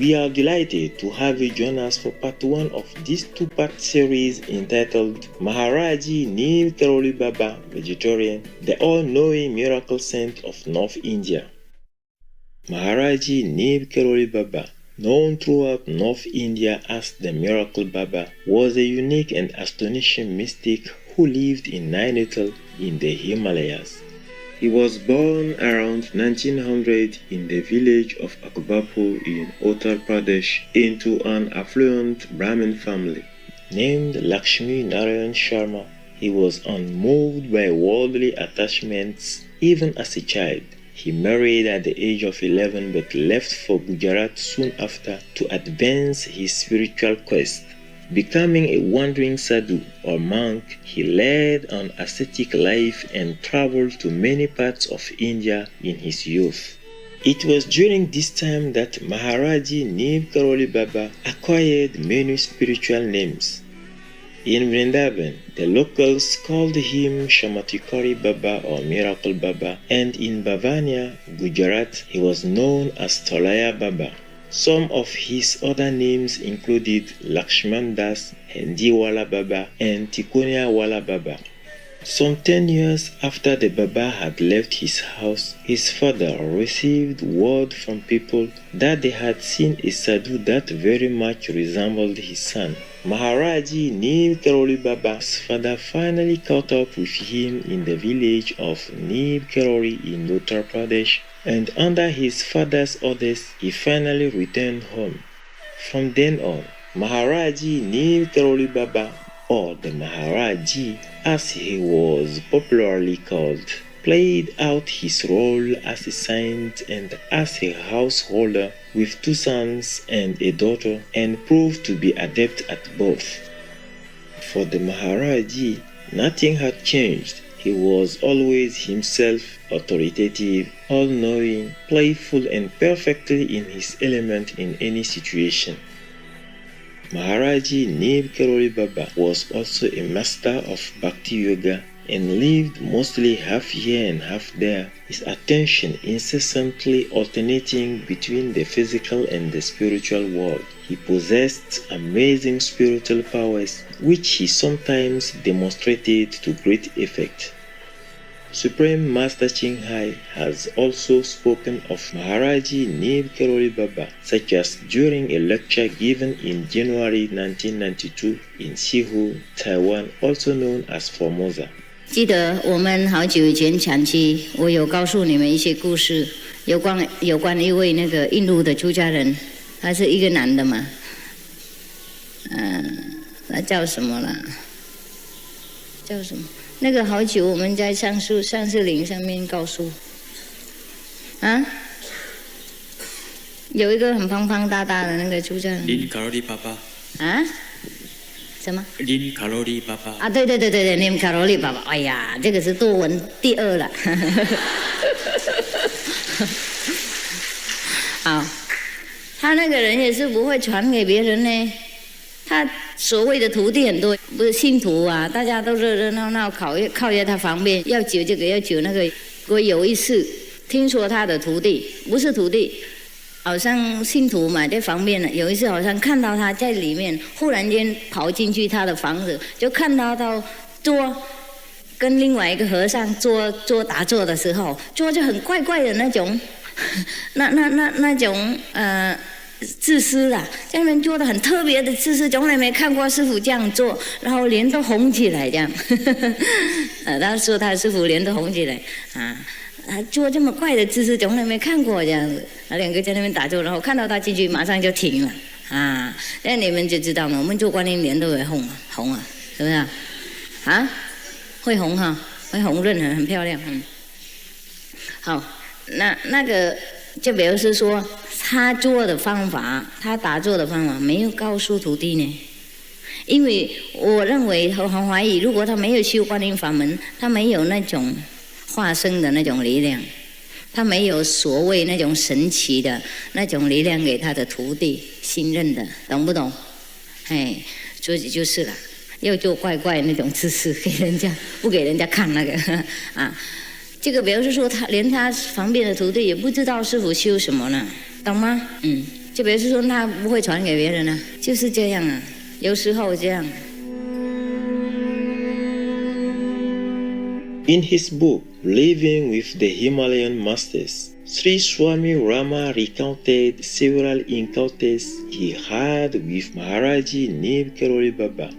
We are delighted to have you join us for part 1 of this 2-part series entitled Maharaji Neem Karoli Baba, Vegetarian, the all-knowing miracle saint of North India. Maharaji Neem Karoli Baba, known throughout North India as the Miracle Baba, was a unique and astonishing mystic who lived in Nainital in the Himalayas. He was born around 1900 in the village of Akbarpur in Uttar Pradesh into an affluent Brahmin family. Named Lakshmi Narayan Sharma, he was unmoved by worldly attachments even as a child. He married at the age of 11 but left for Gujarat soon after to advance his spiritual quest. Becoming a wandering sadhu or monk, he led an ascetic life and traveled to many parts of India in his youth. It was during this time that Maharaji Neem Karoli Baba acquired many spiritual names. In Vrindavan, the locals called him Shamatikari Baba or Miracle Baba, and in Bhavania, Gujarat, he was known as Tolaya Baba. Some of his other names included Lakshman Das, Hendiwala Baba, and Tikonia Wala Baba. Some 10 years after the Baba had left his house, his father received word from people that they had seen a sadhu that very much resembled his son. Maharaji Neem Karoli Baba's father finally caught up with him in the village of Neem Karoli in Uttar Pradesh, and under his father's orders, he finally returned home. From then on, Maharaji Neem Karoli Baba, or the Maharaji as he was popularly called, played out his role as a saint and as a householder with 2 sons and a daughter, and proved to be adept at both. For the Maharaji, nothing had changed. He was always himself, authoritative, all-knowing, playful, and perfectly in his element in any situation. Maharaji Neem Karoli Baba was also a master of Bhakti Yoga and lived mostly half here and half there, his attention incessantly alternating between the physical and the spiritual world. He possessed amazing spiritual powers, which he sometimes demonstrated to great effect. Supreme Master Ching Hai has also spoken of Maharaji Neem Karoli Baba, such as during a lecture given in January 1992 in Sihu, Taiwan, also known as Formosa. 记得我们好久以前讲起，我有告诉你们一些故事，有关一位那个印度的出家人，他是一个男的嘛，他叫什么啦？叫什么？那个好久我们在上士林上面告诉，啊，有一个很胖胖大大的那个出家人。林卡罗利爸爸。啊？什么？林卡罗利爸爸。啊，对，林卡罗利爸爸。哎呀，这个是多闻第2了。好，他那个人也是不会传给别人呢。他所谓的徒弟很多，不是信徒啊，大家都热热闹闹靠在他旁边，要酒这个要酒那个。我有一次听说他的徒弟不是徒弟，好像信徒嘛在旁边呢。有一次好像看到他在里面，忽然间跑进去他的房子，就看到桌跟另外一个和尚打坐的时候，桌就很怪怪的那种，那种自私啦，在那边做的很特别的姿势，从来没看过师父这样做，然后脸都红起来这样。他说他师父脸都红起来啊，做这么怪的姿势从来没看过这样子。2个在那边打坐，然后看到他进去马上就停了啊。那你们就知道嘛，我们做观音脸都会红啊，是不是啊？会红哈，会红润很漂亮。好，那个就比如是说。他做的方法，他打坐的方法没有告诉徒弟呢，因为我认为和很怀疑，如果他没有修观音法门，他没有那种化身的那种力量，他没有所谓那种神奇的那种力量给他的徒弟信任的，懂不懂？哎，所以就是了，要做怪那种姿势给人家，不给人家看那个啊。这个表示说他连他旁边的徒弟也不知道师父修什么呢，懂吗？就表示说他不会传给别人啊，就是这样啊，有时候这样。In his book, Living with the Himalayan Masters, Sri Swami Rama recounted several encounters he had with Maharaji Nib Karoli Baba.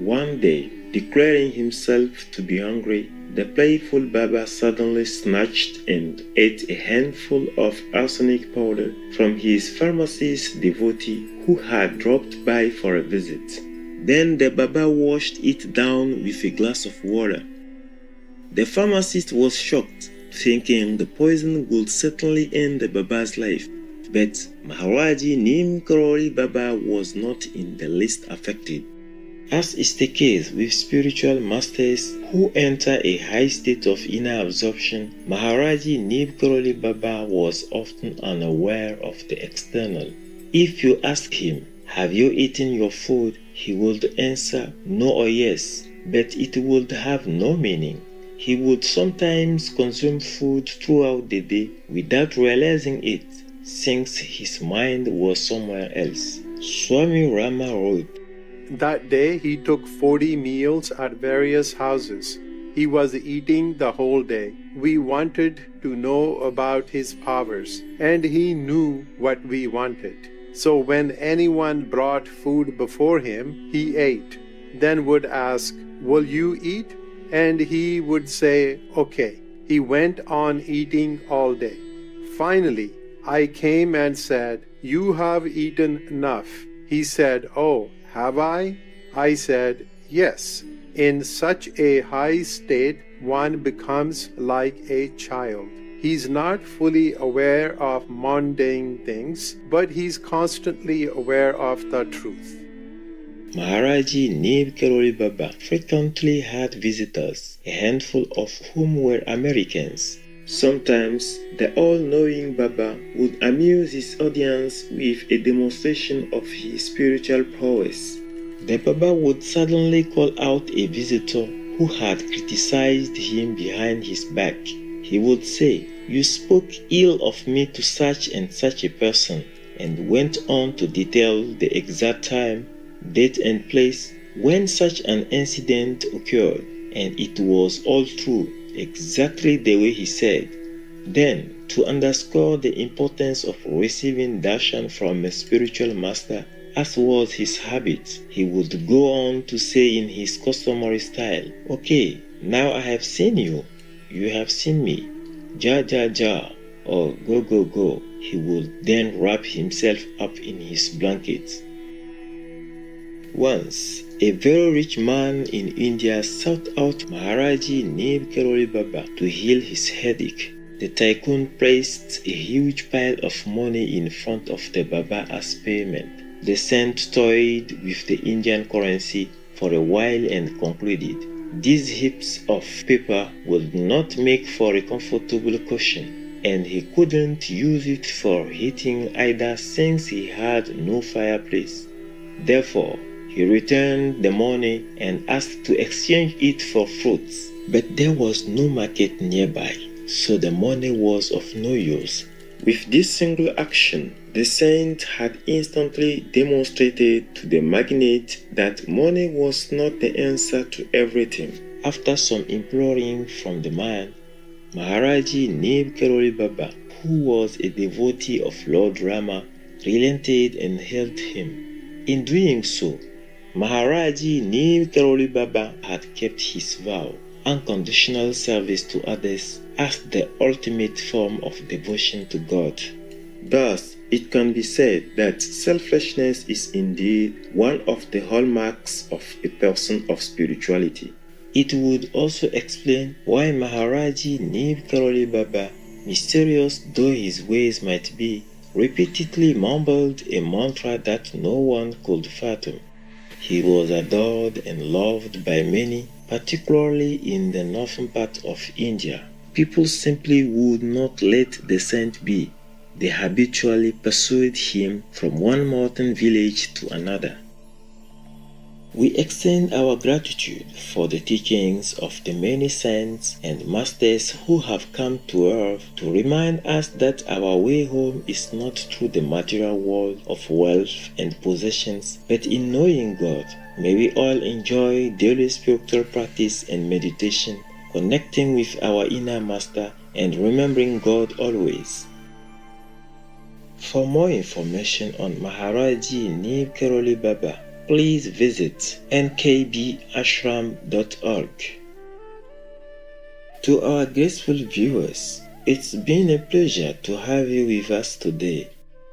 One day, declaring himself to be hungry, the playful Baba suddenly snatched and ate a handful of arsenic powder from his pharmacist devotee who had dropped by for a visit. Then the Baba washed it down with a glass of water. The pharmacist was shocked, thinking the poison would certainly end the Baba's life. But Maharaji Nim Karoli Baba was not in the least affected. As is the case with spiritual masters who enter a high state of inner absorption, Maharaji Nim Karoli Baba was often unaware of the external. If you ask him, "Have you eaten your food?" he would answer no or yes, but it would have no meaning. He would sometimes consume food throughout the day without realizing it, since his mind was somewhere else. Swami Rama wrote, "That day he took 40 meals at various houses. He was eating the whole day. We wanted to know about his powers, and he knew what we wanted. So when anyone brought food before him, he ate, then would ask, 'Will you eat?' And he would say, 'Okay.' He went on eating all day. Finally, I came and said, 'You have eaten enough.' He said, 'Oh, have I?' I said, 'Yes.' In such a high state, one becomes like a child. He's not fully aware of mundane things, but he's constantly aware of the truth." Maharaji Nib Karoli Baba frequently had visitors, a handful of whom were Americans. Sometimes the all-knowing Baba would amuse his audience with a demonstration of his spiritual prowess. The Baba would suddenly call out a visitor who had criticized him behind his back. He would say, "You spoke ill of me to such and such a person," and went on to detail the exact time, date and place when such an incident occurred, and it was all true, exactly the way he said. Then, to underscore the importance of receiving darshan from a spiritual master, as was his habit, he would go on to say in his customary style, "Okay, now I have seen you, you have seen me, ja ja ja, or go go go." He would then wrap himself up in his blanket. Once, a very rich man in India sought out Maharaji Nib Karoli Baba to heal his headache. The tycoon placed a huge pile of money in front of the Baba as payment. The saint toyed with the Indian currency for a while and concluded, "These heaps of paper would not make for a comfortable cushion," and he couldn't use it for heating either since he had no fireplace. Therefore, he returned the money and asked to exchange it for fruits. But there was no market nearby, so the money was of no use. With this single action, the saint had instantly demonstrated to the magnate that money was not the answer to everything. After some imploring from the man, Maharaji Nib Karoli Baba, who was a devotee of Lord Rama, relented and helped him. In doing so, Maharaji Nib Karoli Baba had kept his vow, unconditional service to others, as the ultimate form of devotion to God. Thus, it can be said that selflessness is indeed one of the hallmarks of a person of spirituality. It would also explain why Maharaji Nib Karoli Baba, mysterious though his ways might be, repeatedly mumbled a mantra that no one could fathom. He was adored and loved by many, particularly in the northern part of India. People simply would not let the saint be. They habitually pursued him from one mountain village to another. We extend our gratitude for the teachings of the many saints and masters who have come to earth to remind us that our way home is not through the material world of wealth and possessions, but in knowing God. May we all enjoy daily spiritual practice and meditation, connecting with our inner master and remembering God always. For more information on Maharaji Neem Karoli Baba, please visit nkbashram.org. To our graceful viewers, it's been a pleasure to have you with us today.